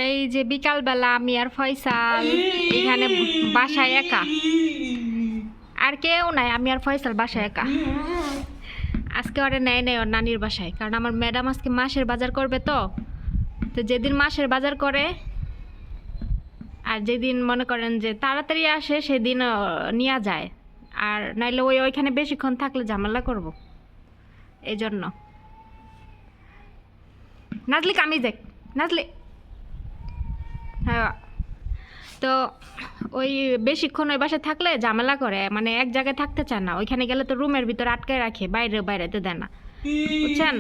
এই যে বিকালবেলা আমি আর ফয়সাল এখানে বাসায় একা, আর কেউ নাই, আমি আর ফয়সাল বাসায় একা। আজকে ওরে নেয় নেই ওর নানির বাসায়, কারণ আমার ম্যাডাম আজকে মাসের বাজার করবে। তো তো যেদিন মাসের বাজার করে আর যেদিন মনে করেন যে তাড়াতাড়ি আসে সেদিন নিয়ে যায়, আর নাইলে ওইখানে বেশিক্ষণ থাকলে ঝামেলা করব, এই জন্য। নাজলি কামিজ দেখ, নাজলি। হ্যাঁ, তো ওই বেশিক্ষণ ওই বাসায় থাকলে ঝামেলা করে, মানে এক জায়গায় থাকতে চায় না। ওইখানে গেলে তো রুমের ভিতরে আটকায় রাখে, বাইরে বাইরেতে দেয় না, বুঝছেন?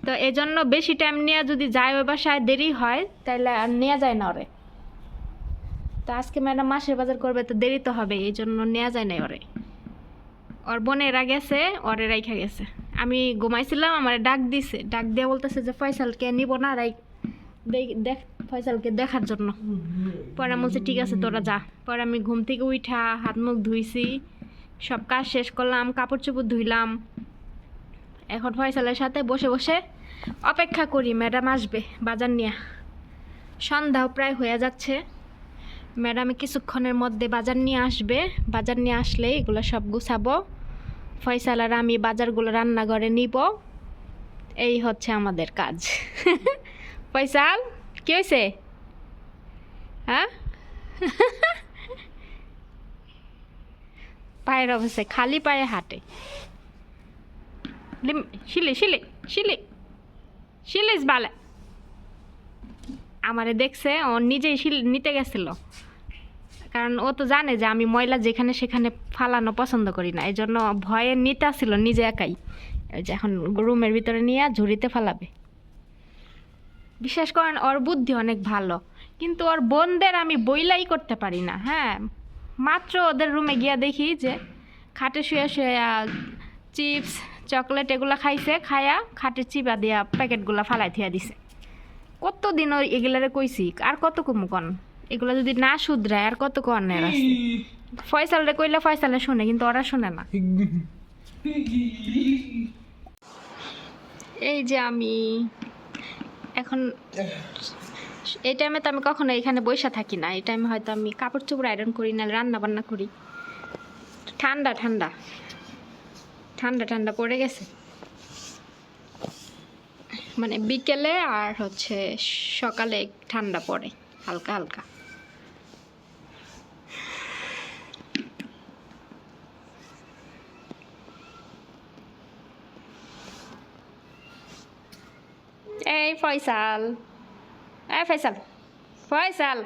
তো এই জন্য বেশি টাইম নিয়ে যদি যায় ওই বাসায় দেরি হয় তাহলে আর নেওয়া যায় না ওরে। তো আজকে ম্যাডাম মাসের বাজার করবে, তো দেরি তো হবে, এই জন্য নেওয়া যায় না ওরে। ওর বোনেরা গেছে, ওরে রাইখা গেছে। আমি ঘুমাইছিলাম, আমার ডাক দিছে, ডাক দিয়ে বলতেছে যে ফয়সালকে নিব না, দেখ ফয়সালকে দেখার জন্য। পরে আমি বলছি ঠিক আছে তোরা যা। পরে আমি ঘুম থেকে উঠা হাত মুখ ধুইছি, সব কাজ শেষ করলাম, কাপড় চোপড় ধুইলাম। এখন ফয়সালের সাথে বসে বসে অপেক্ষা করি ম্যাডাম আসবে বাজার নিয়ে। সন্ধ্যাও প্রায় হয়ে যাচ্ছে, ম্যাডামে কিছুক্ষণের মধ্যে বাজার নিয়ে আসবে। বাজার নিয়ে আসলে এগুলো সব গুছাবো, ফয়সাল আর আমি বাজারগুলো রান্নাঘরে নিব। এই হচ্ছে আমাদের কাজ। ফয়সাল কি হয়েছে? হ্যাঁ, পায়ের অবস্থায় খালি পায়ে হাঁটে। শিলি শিলি শিলি শিলিস বালে আমারে দেখছে, ও নিজেই নিতে গেছিল, কারণ ও তো জানে যে আমি ময়লা যেখানে সেখানে ফালানো পছন্দ করি না, এই জন্য ভয়ে নিতে আসছিল নিজে একাই। ওই যে এখন রুমের ভিতরে নিয়ে ঝুড়িতে ফালাবে। বিশ্বাস করেন ওর বুদ্ধি অনেক ভালো, কিন্তু ওর বোনদের আমি বইলাই করতে পারি না। হ্যাঁ, মাত্র ওদের রুমে গিয়া দেখি যে খাটে শুয়ে শুয়ে চিপস চকলেট এগুলো খাইছে, খায়া খাটের চিপা দিয়া প্যাকেটগুলো ফালাই থিয়া দিছে। কতদিন ওই এগুলারে কইছি, আর কত কমু কন, এগুলো যদি না শুধরায় আর কত কনের আছে। ফয়সালরে কইলে ফয়সালে শুনে, কিন্তু ওরা শুনে না। এই যে আমি এখন এই টাইমে তো আমি কখনো এখানে বসে থাকি না, এই টাইমে হয়তো আমি কাপড় চোপড় আয়রন করি, না রান্না বান্না করি। ঠান্ডা ঠান্ডা ঠান্ডা ঠান্ডা পড়ে গেছে, মানে বিকেলে আর হচ্ছে সকালে ঠান্ডা পড়ে হালকা হালকা। এই ফয়সাল, এই ফয়সাল, ফয়সাল।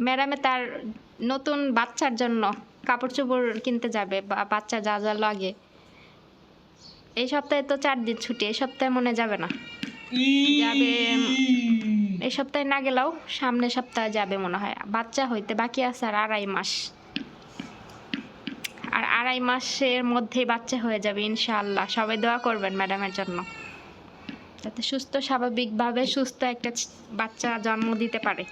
ম্যাডামে তার নতুন বাচ্চার জন্য কাপড় চোপড় কিনতে যাবে, বা বাচ্চা যা যা লাগে। এই সপ্তাহে তো 4 দিন ছুটি, এই সপ্তাহে মনে যাবে না, যাবে এই সপ্তাহে না গেলেও সামনের সপ্তাহে যাবে মনে হয়। বাচ্চা হইতে বাকি আছে আর 2.5 মাস, আর 2.5 মাসের মধ্যেই বাচ্চা হয়ে যাবে ইনশাআল্লাহ। সবাই দোয়া করবেন ম্যাডামের জন্য, যাতে সুস্থ স্বাভাবিকভাবে সুস্থ একটা বাচ্চা জন্ম দিতে পারে।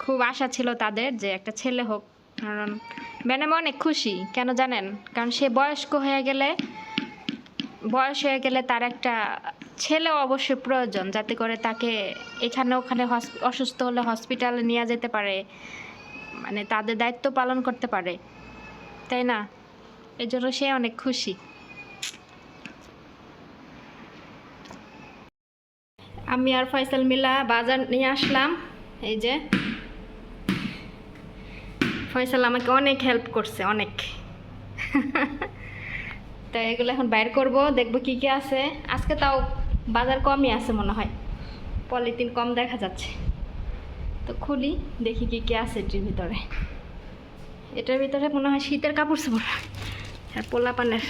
খুব আশা ছিল তাদের যে একটা ছেলে হোক, কারণ ম্যাডাম অনেক খুশি। কেন জানেন? কারণ সে বয়স্ক হয়ে গেলে, বয়স হয়ে গেলে তার একটা ছেলে অবশ্যই প্রয়োজন, যাতে করে তাকে এখানে ওখানে অসুস্থ হলে হসপিটালে নিয়ে যেতে পারে, মানে তাদের দায়িত্ব পালন করতে পারে, তাই না? এই জন্য সে অনেক খুশি। আমি আর ফয়সাল মিলা বাজার নিয়ে আসলাম। এই যে ফয়সাল আমাকে অনেক হেল্প করছে, অনেক। তো এগুলো এখন বাইর করব, দেখবো কি কি আছে। আজকে তাও বাজার কমই আছে মনে হয়, পলিথিন কম দেখা যাচ্ছে। তো খুলি দেখি কি কি আছে এটার ভিতরে। এটার ভিতরে মনে হয় শীতের কাপড় চোপড় আর পোলাপানের।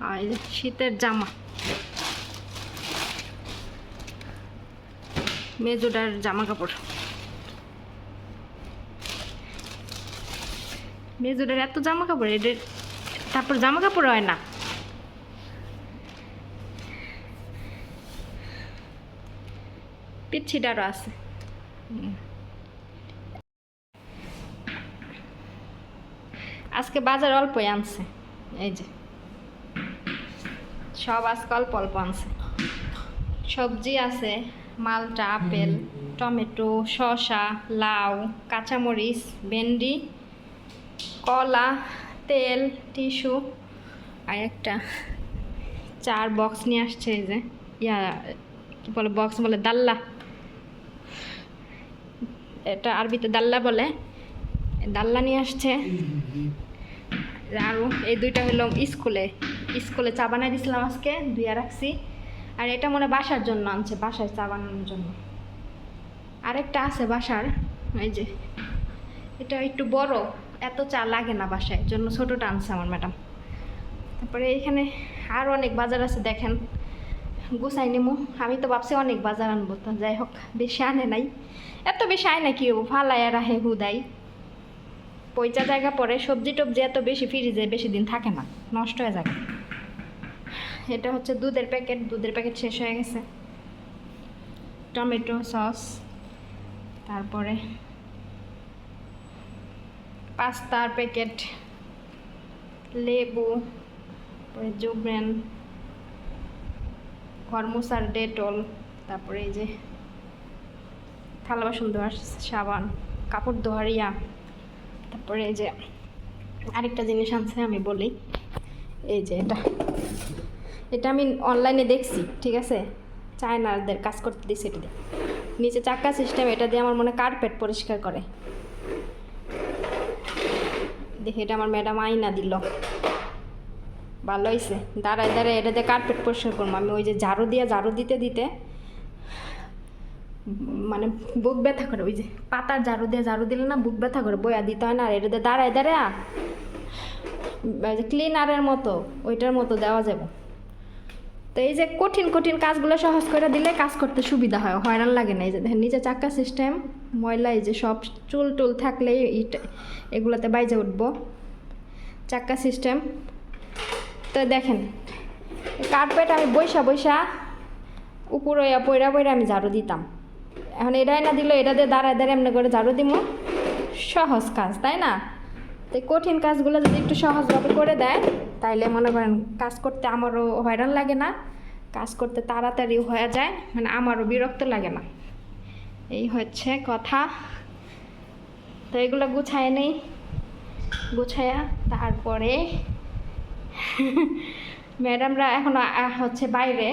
আর শীতের জামা, মেজোটার জামা কাপড়। মেজোটার এত জামা কাপড়, এদের তারপর জামা কাপড় হয় না। পিচ্ছিটারও আছে। আজকে বাজার অল্পই আনছে, এই যে সব আজকে অল্প অল্প আনছে। সবজি আছে মালটা, আপেল, টমেটো, শসা, লাউ, কাঁচামরিচ, ভেন্ডি, কলা, তেল, টিস্যু, আর একটা 4 বক্স নিয়ে আসছে। এই যে কি বলে বক্স বলে, দাল্লা, এটা আরবিতে দাল্লা বলে, দাল্লা নিয়ে আসছে। আরও এই দুইটা হলো স্কুলে চা বানাই দিয়েছিলাম আজকে, ধুয়ে রাখছি। আর এটা মনে বাসার জন্য আনছে, বাসায় চা বানানোর জন্য। আরেকটা আছে বাসার, এই যে এটা একটু বড়, এত চা লাগে না বাসায়, জন্য ছোটোটা আনছে আমার ম্যাডাম। তারপরে এইখানে আরও অনেক বাজার আছে, দেখেন গুছাই নিমু। আমি তো ভাবছি অনেক বাজার আনবো, তো যাই হোক বেশি আনে নাই। এত বেশি আয় না, কি হবো, ফালাইয়া রাখে হুদাই, পয়সা জায়গা পরে। সবজি টবজি এত বেশি ফ্রিজে বেশি দিন থাকে না, নষ্ট হয়ে যাবে। এটা হচ্ছে দুধের প্যাকেট শেষ হয়ে গেছে। টমেটো সস, তারপরে পাস্তার প্যাকেট, লেবু, তারপরে জুব্রেন, ঘরমোছার ডেটল, তারপরে এই যে থালা বাসন ধোয়ার সাবান, কাপড় ধোয়ার ইয়া। তারপরে এই যে আরেকটা জিনিস আনছে, আমি বলি, এই যে এটা আমি অনলাইনে দেখছি, ঠিক আছে, চায়নাদের কাজ করতে দিচ্ছে। এটা দিয়ে নিচে চাক্কা সিস্টেম, এটা দিয়ে আমার মনে কার্পেট পরিষ্কার করে। দেখে এটা আমার ম্যাডাম আইনা দিল, ভালো হয়েছে। দাঁড়ায় এটা দিয়ে কার্পেট পরিষ্কার করবো আমি। ওই যে ঝাড়ু দিতে মানে বুক ব্যথা করে, ওই যে পাতার ঝাড়ু দিলে না বুক ব্যথা করে, বয়া দিতে হয় না। আর এটা দিয়ে দাঁড়ায় ক্লিনারের মতো, ওইটার মতো দেওয়া যাবে। তো এই যে কঠিন কাজগুলো সহজ করে দিলে কাজ করতে সুবিধা হয়, হয়রান লাগে না। এই যে দেখেন নিচে চাক্কা সিস্টেম, ময়লা এই যে সব চুল থাকলেই এগুলোতে বাইজে উঠবো, চাক্কা সিস্টেম। তো দেখেন কার্পেট আমি বৈশা উপরে পয়রা আমি ঝাড়ু দিতাম। এখন এটাই না দিল, এটা দিয়ে দাঁড়ায় এমনি করে ঝাড়ু দিব, সহজ কাজ, তাই না? তো কঠিন কাজগুলো যদি একটু সহজভাবে করে দেয়, তাইলে মনে করেন কাজ করতে আমারও হয়রান লাগে না, কাজ করতে তাড়াতাড়ি হয়ে যায়, মানে আমারও বিরক্ত লাগে না। এই হচ্ছে কথা। তো এগুলো গুছায় নেই, গুছায়া তারপরে ম্যাডামরা এখন হচ্ছে বাইরে,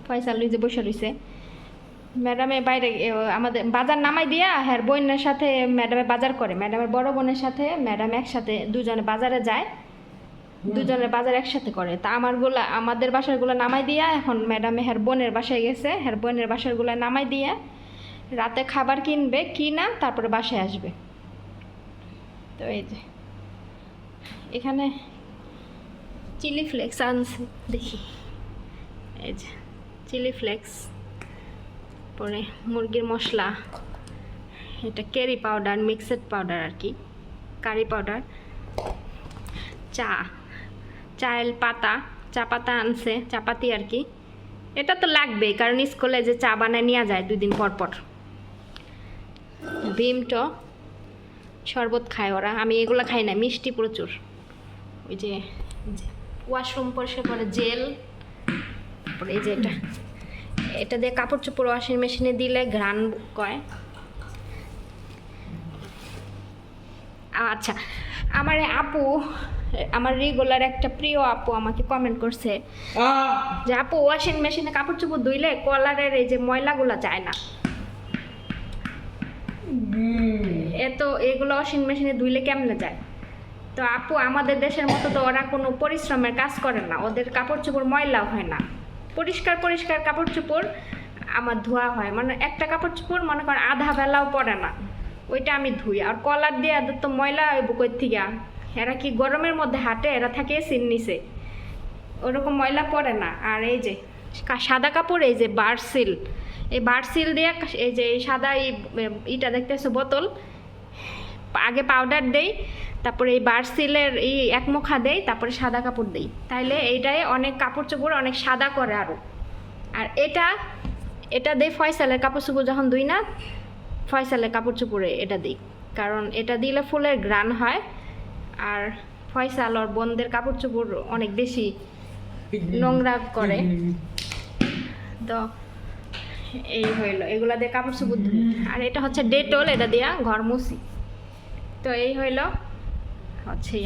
ফয়সাল যে বসে রয়েছে, ম্যাডামে বাইরে আমাদের বাজার নামাই দিয়া হ্যাঁ বোনের সাথে ম্যাডামে বাজার করে। ম্যাডামের বড় বোনের সাথে ম্যাডাম একসাথে দুজনে বাজারে যায়, দুজনের বাজার একসাথে করে। তা আমাদের বাসারগুলো নামাই দিয়া এখন ম্যাডামে হ্যার বোনের বাসায় গেছে, হ্যার বোনের বাসারগুলো নামাই দিয়ে রাতে খাবার কিনা তারপরে বাসায় আসবে। তো এই যে এখানে চিলি ফ্লেক্স আনছে, দেখি, এই যে চিলি ফ্লেক্স, পরে মুরগির মশলা, এটা কারি পাউডার, মিক্সড পাউডার আর কি, কারি পাউডার, চায়ের পাতা, চা পাতা আনছে, চাপাতি আর কি। এটা তো লাগবেই, কারণ স্কুলে যে চা বানায় নিয়ে যায় 2 দিন পর। ভিমটো শরবত খায় ওরা, আমি এগুলো খাই না, মিষ্টি প্রচুর। ওই যে ওয়াশরুম পরিষ্কার করে জেল, তারপরে এই যে এটা দিয়ে কাপড় চোপড় ওয়াশিং মেশিনে দিলে ঘ্রাণ কয়। আচ্ছা, আমার রেগুলার একটা প্রিয় আপু আমাকে কমেন্ট করছে যে আপু ওয়াশিং মেশিনে কাপড় চোপড় ধুইলে কলারের এই যে ময়লাগুলো যায় না, এগুলো ওয়াশিং মেশিনে ধুইলে কেমনে যায়? তো আপু আমাদের দেশের মতো তো ওরা কোনো পরিশ্রমের কাজ করে না, ওদের কাপড় চোপড় ময়লা হয় না, পরিষ্কার কাপড় চোপড় আমার ধোয়া হয়। মানে একটা কাপড় চোপড় মনে করেন আধা বেলাও পড়ে না, ওইটা আমি ধুই। আর কলার দিয়ে তো ময়লা বুকের থেকে, এরা কি গরমের মধ্যে হাঁটে, এরা থাকে এসির নিচে, ওরকম ময়লা পড়ে না। আর এই যে সাদা কাপড়, এই যে বারসিল, এই বারসিল দিয়ে এই যে এই সাদা ইটা দেখতেছো বোতল, আগে পাউডার দেই, তারপরে এই বারসিলের এই এক মুখা দেই, তারপরে সাদা কাপড় দেই, তাইলে এইটাই অনেক কাপড় চোপড় অনেক সাদা করে আরও। আর এটা দেই ফয়সালের কাপড় চোপড় যখন ধুই না, ফয়সালের কাপড় চোপড়ে এটা দিই, কারণ এটা দিলে ফুলের ঘ্রাণ হয়। আর ফয়সাল ওর বোনদের কাপড় চোপড় অনেক বেশি নোংরা করে, তো এই হইলো এগুলা দিয়ে কাপড় চোপড় ধুই। আর এটা হচ্ছে ডেটল, এটা দিয়া ঘর মুছি। তো এই হইলো হচ্ছে